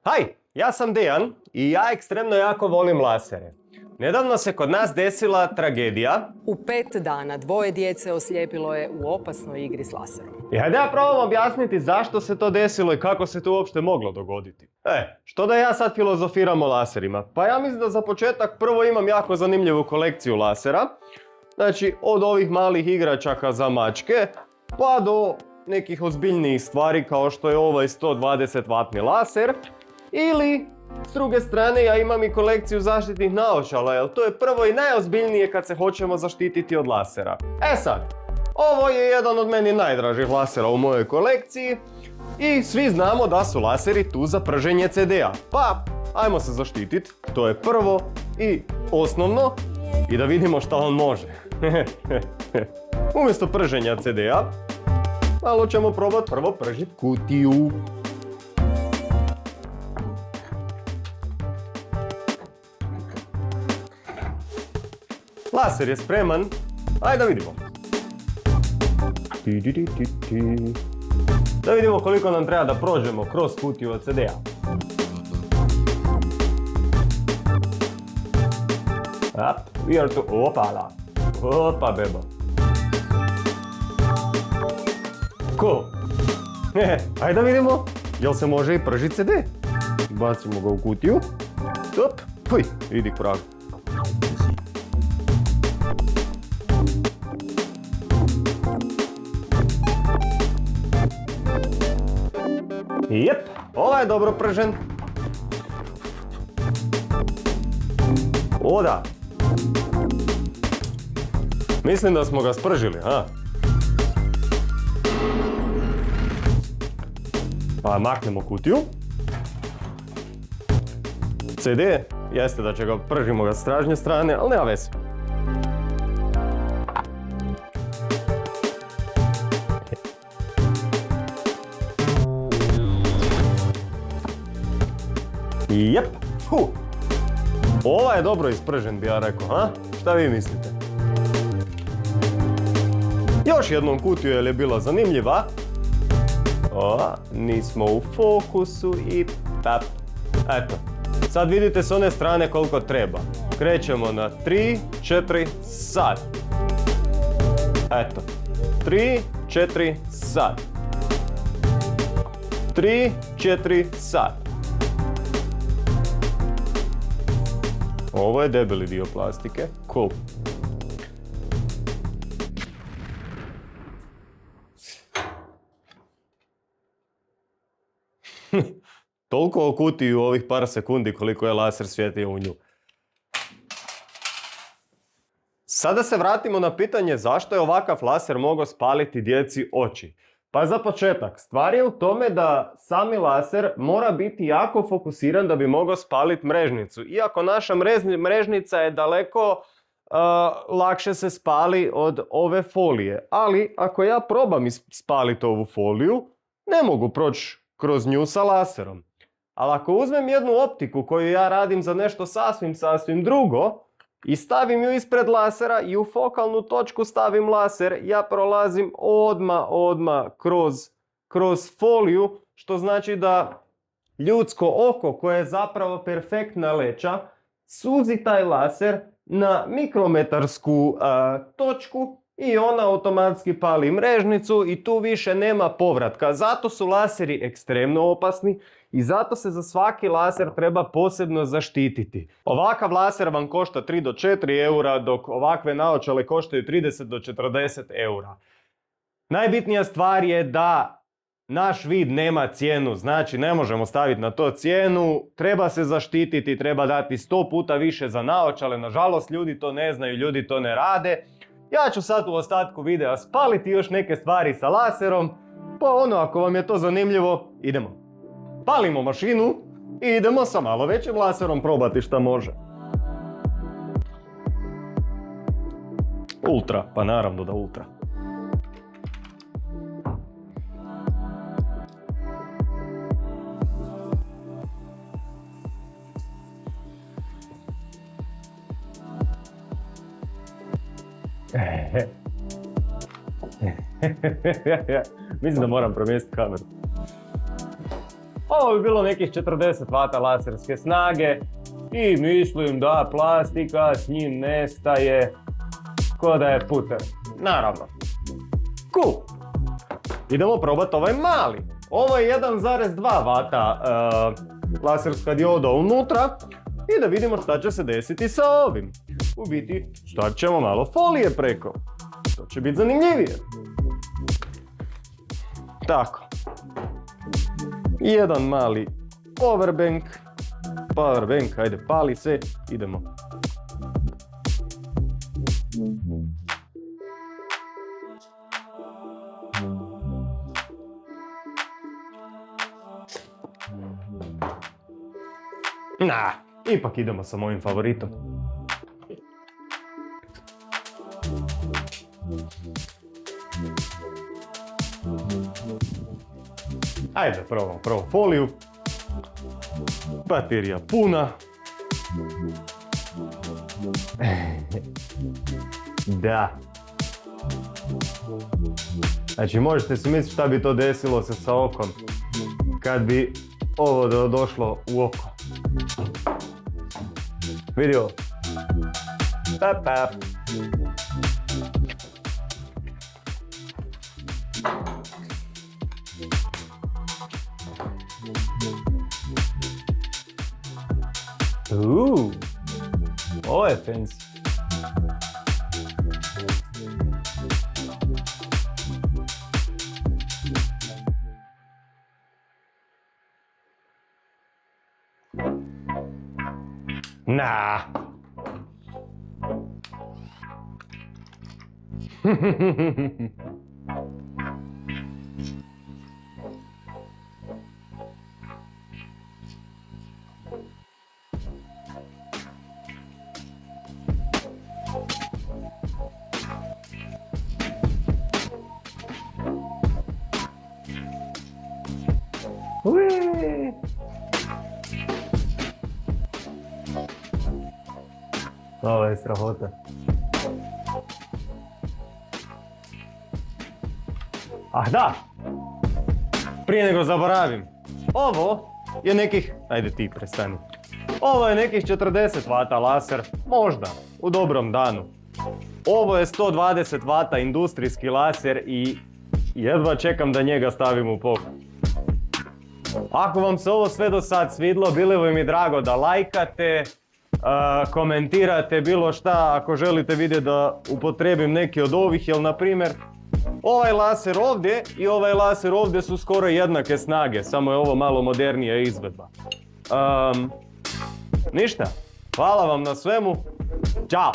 Haj, ja sam Dejan i ja ekstremno jako volim lasere. Nedavno se kod nas desila tragedija. U 5 dana 2 djece oslijepilo je u opasnoj igri s laserom. I hajde ja probam objasniti zašto se to desilo i kako se to uopšte moglo dogoditi. Što da ja sad filozofiram o laserima? Pa ja mislim da za početak prvo imam jako zanimljivu kolekciju lasera. Znači, od ovih malih igračaka za mačke, pa do nekih ozbiljnijih stvari kao što je ovaj 120 W laser. Ili, s druge strane, ja imam i kolekciju zaštitnih naočala, jer to je prvo i najozbiljnije kad se hoćemo zaštititi od lasera. Sad, ovo je jedan od meni najdražih lasera u mojoj kolekciji i svi znamo da su laseri tu za prženje CD-a. Pa, ajmo se zaštititi, to je prvo i osnovno i da vidimo šta on može. Umjesto prženja CD-a, malo ćemo probati prvo pržiti kutiju. Laser je spreman, ajde da vidimo. Da vidimo koliko nam treba da prođemo kroz kutiju od CD-a. We are to... Opala. Opa beba. Cool. Ajde da vidimo, jel se može i pržiti CD? Bacimo ga u kutiju. Top. Huj, idi prag. Jep, ovaj je dobro pržen. O da. Mislim da smo ga spržili, ha? Pa maknemo kutiju. CD, jeste da će ga pržimo ga s stražnje strane, ali nema veze. Jep, Ova je dobro ispržen, bi ja rekao, ha? Šta vi mislite? Još jednom kutiju jer je bila zanimljiva. Nismo u fokusu i tap. Eto, sad vidite s one strane koliko treba. Krećemo na 3, 4, sad. Eto, 3, 4, sad. 3, 4, sad. Ovo je debeli dio plastike. Cool. Toliko o kutiji u ovih par sekundi koliko je laser svijetlio u nju. Sada se vratimo na pitanje zašto je ovakav laser mogao spaliti djeci oči. Pa za početak, stvar je u tome da sami laser mora biti jako fokusiran da bi mogao spaliti mrežnicu. Iako naša mrežnica je daleko lakše se spali od ove folije. Ali ako ja probam spaliti ovu foliju, ne mogu proći kroz nju sa laserom. Ali ako uzmem jednu optiku koju ja radim za nešto sasvim drugo i stavim ju ispred lasera i u fokalnu točku stavim laser, ja prolazim odmah kroz foliju, što znači da ljudsko oko, koje je zapravo perfektna leća, suzi taj laser na mikrometarsku točku i ona automatski pali mrežnicu i tu više nema povratka. Zato su laseri ekstremno opasni i zato se za svaki laser treba posebno zaštititi. Ovakav laser vam košta 3 do 4 eura, dok ovakve naočale koštaju 30 do 40 eura. Najbitnija stvar je da naš vid nema cijenu, znači ne možemo staviti na to cijenu, treba se zaštititi, treba dati 100 puta više za naočale, nažalost ljudi to ne znaju, ljudi to ne rade. Ja ću sad u ostatku videa spaliti još neke stvari sa laserom, pa ako vam je to zanimljivo, idemo. Palimo mašinu i idemo sa malo većim laserom probati šta može. Ultra, pa naravno da ultra. Mislim da moram premjestiti kameru. Ovo bi bilo nekih 40 W laserske snage i mislim da plastika s njim nestaje ko da je puter. Naravno. Cool. Idemo probati ovaj mali. Ovo je 1,2 W laserska dioda unutra i da vidimo šta će se desiti sa ovim. U biti, stavit ćemo malo folije preko. To će biti zanimljivije. Tako. Jedan mali powerbank, ajde pali se, idemo. Ipak idemo sa mojim favoritom. Ajde, probamo foliju. Baterija puna. Da. Znači, možete si misliti šta bi to desilo se sa okom kad bi ovo došlo u oko. Vidio? Pap. Ovo je fancy. Nah. Ui. Ovo je strahota. Ah da! Prije nego zaboravim. Ovo je nekih... Ajde ti prestani. Ovo je nekih 40 W laser. Možda. U dobrom danu. Ovo je 120 W industrijski laser i jedva čekam da njega stavim u pogon. Ako vam se ovo sve do sad svidlo, bilo bi mi drago da lajkate, komentirate bilo šta ako želite vidjeti da upotrijebim neki od ovih, jer na primjer ovaj laser ovdje i ovaj laser ovdje su skoro jednake snage, samo je ovo malo modernija izvedba. Ništa, hvala vam na svemu, ćao!